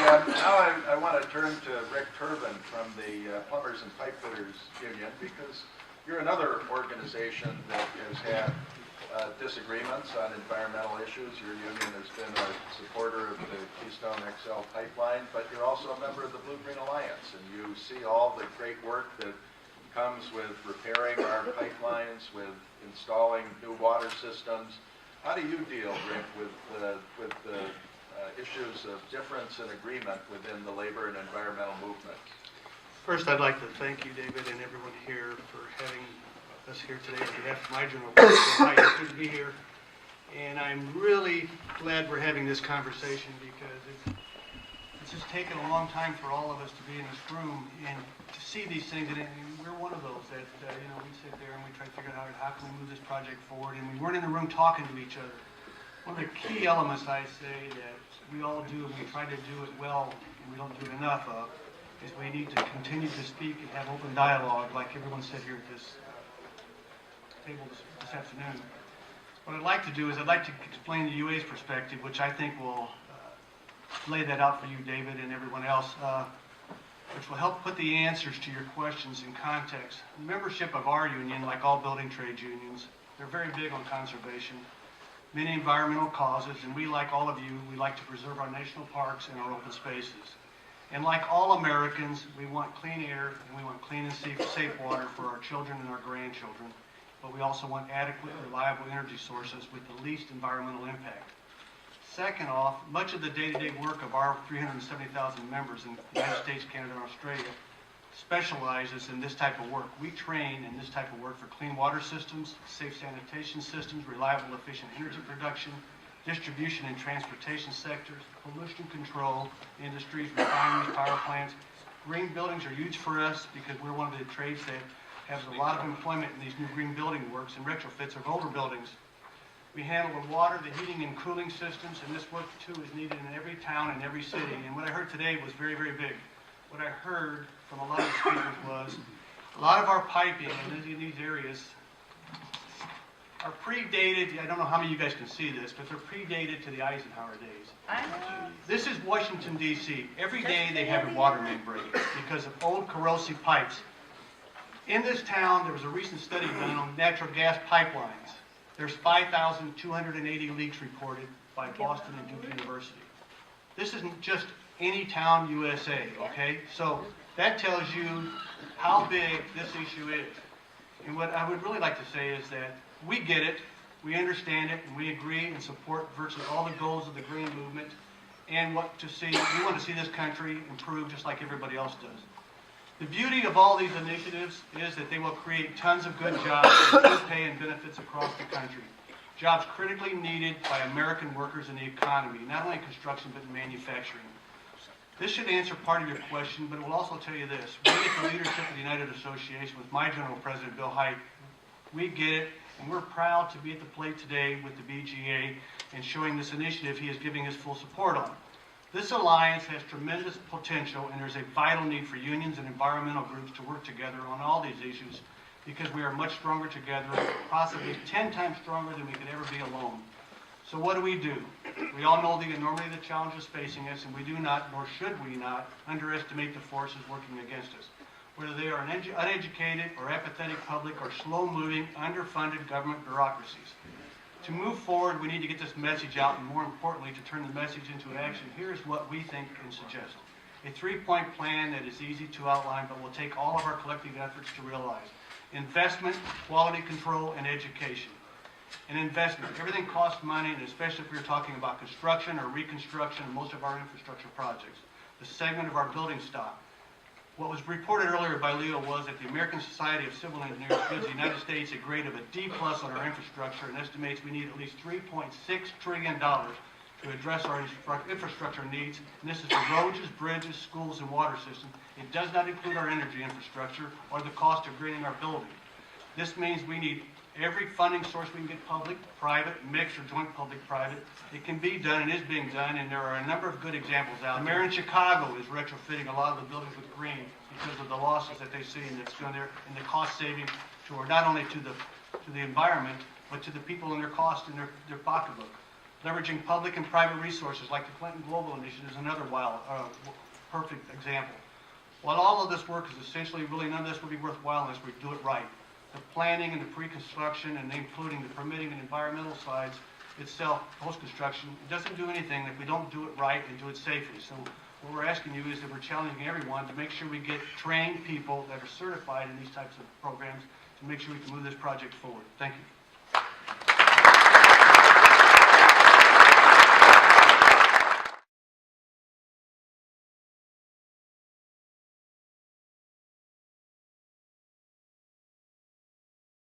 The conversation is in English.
Now I want to turn to Rick Terven from the Plumbers and Pipe Fitters Union, because you're another organization that has had disagreements on environmental issues. Your union has been a supporter of the Keystone XL pipeline, but you're also a member of the Blue Green Alliance, and you see all the great work that comes with repairing our pipelines, with installing new water systems. How do you deal, Rick, with the issues of difference and agreement within the labor and environmental movement? First, I'd like to thank you, David, and everyone here for having us here today on behalf of my general counsel. It's good to be here, and I'm really glad we're having this conversation because it's just taken a long time for all of us to be in this room and to see these things. And we're one of those that we sit there and we try to figure out how can we move this project forward, and we weren't in the room talking to each other. One of the key elements I say that we all do, and we try to do it well, and we don't do it enough of, is we need to continue to speak and have open dialogue, like everyone said here at this table this afternoon. What I'd like to do is I'd like to explain the UA's perspective, which I think will lay that out for you, David, and everyone else, which will help put the answers to your questions in context. Membership of our union, like all building trade unions, they're very big on conservation, many environmental causes, and we, like all of you, we like to preserve our national parks and our open spaces. And like all Americans, we want clean air and we want clean and safe water for our children and our grandchildren, but we also want adequate, reliable energy sources with the least environmental impact. Second off, much of the day-to-day work of our 370,000 members in the United States, Canada, and Australia specializes in this type of work. We train in this type of work for clean water systems, safe sanitation systems, reliable, efficient energy production, distribution and transportation sectors, pollution control, industries, refineries, power plants. Green buildings are huge for us because we're one of the trades that has a lot of employment in these new green building works and retrofits of older buildings. We handle the water, the heating and cooling systems, and this work too is needed in every town and every city. And what I heard today was very, very big. What I heard from a lot of the speakers was a lot of our piping in these areas are predated. I don't know how many of you guys can see this, but they're predated to the Eisenhower days. I know. This is Washington, D.C. Every day they have a water main break because of old corrosive pipes. In this town, there was a recent study done on natural gas pipelines. There's 5,280 leaks reported by Boston and Duke University. This isn't just any town USA, okay? So that tells you how big this issue is. And what I would really like to say is that we get it, we understand it, and we agree and support virtually all the goals of the green movement and we want to see this country improve just like everybody else does. The beauty of all these initiatives is that they will create tons of good jobs and good pay and benefits across the country. Jobs critically needed by American workers in the economy, not only in construction but in manufacturing. This should answer part of your question, but it will also tell you this. We at the leadership of the United Association with my General President, Bill Hite, we get it, and we're proud to be at the plate today with the BGA and showing this initiative he is giving his full support on. This alliance has tremendous potential, and there's a vital need for unions and environmental groups to work together on all these issues because we are much stronger together, possibly 10 times stronger than we could ever be alone. So what do? We all know the enormity of the challenges facing us, and we do not, nor should we not, underestimate the forces working against us. Whether they are an uneducated or apathetic public or slow-moving, underfunded government bureaucracies. To move forward, we need to get this message out, and more importantly, to turn the message into action. Here's what we think and suggest. A three-point plan that is easy to outline, but will take all of our collective efforts to realize. Investment, quality control, and education. An investment. Everything costs money, and especially if we're talking about construction or reconstruction of most of our infrastructure projects. The segment of our building stock. What was reported earlier by Leo was that the American Society of Civil Engineers gives the United States a grade of a D+ on our infrastructure and estimates we need at least $3.6 trillion to address our infrastructure needs. And this is for roads, bridges, schools, and water systems. It does not include our energy infrastructure or the cost of greening our building. This means we need every funding source we can get, public, private, mixed, or joint public-private. It can be done and is being done, and there are a number of good examples out there. The mayor in Chicago is retrofitting a lot of the buildings with green because of the losses that they see and that's going there, and the cost saving to not only to the environment, but to the people and their cost in their pocketbook. Leveraging public and private resources like the Clinton Global Initiative is another perfect example. While all of this work is essentially, really none of this would be worthwhile unless we do it right. The planning and the pre-construction and including the permitting and environmental sides itself, post-construction, it doesn't do anything if we don't do it right and do it safely. So what we're asking you is that we're challenging everyone to make sure we get trained people that are certified in these types of programs to make sure we can move this project forward. Thank you.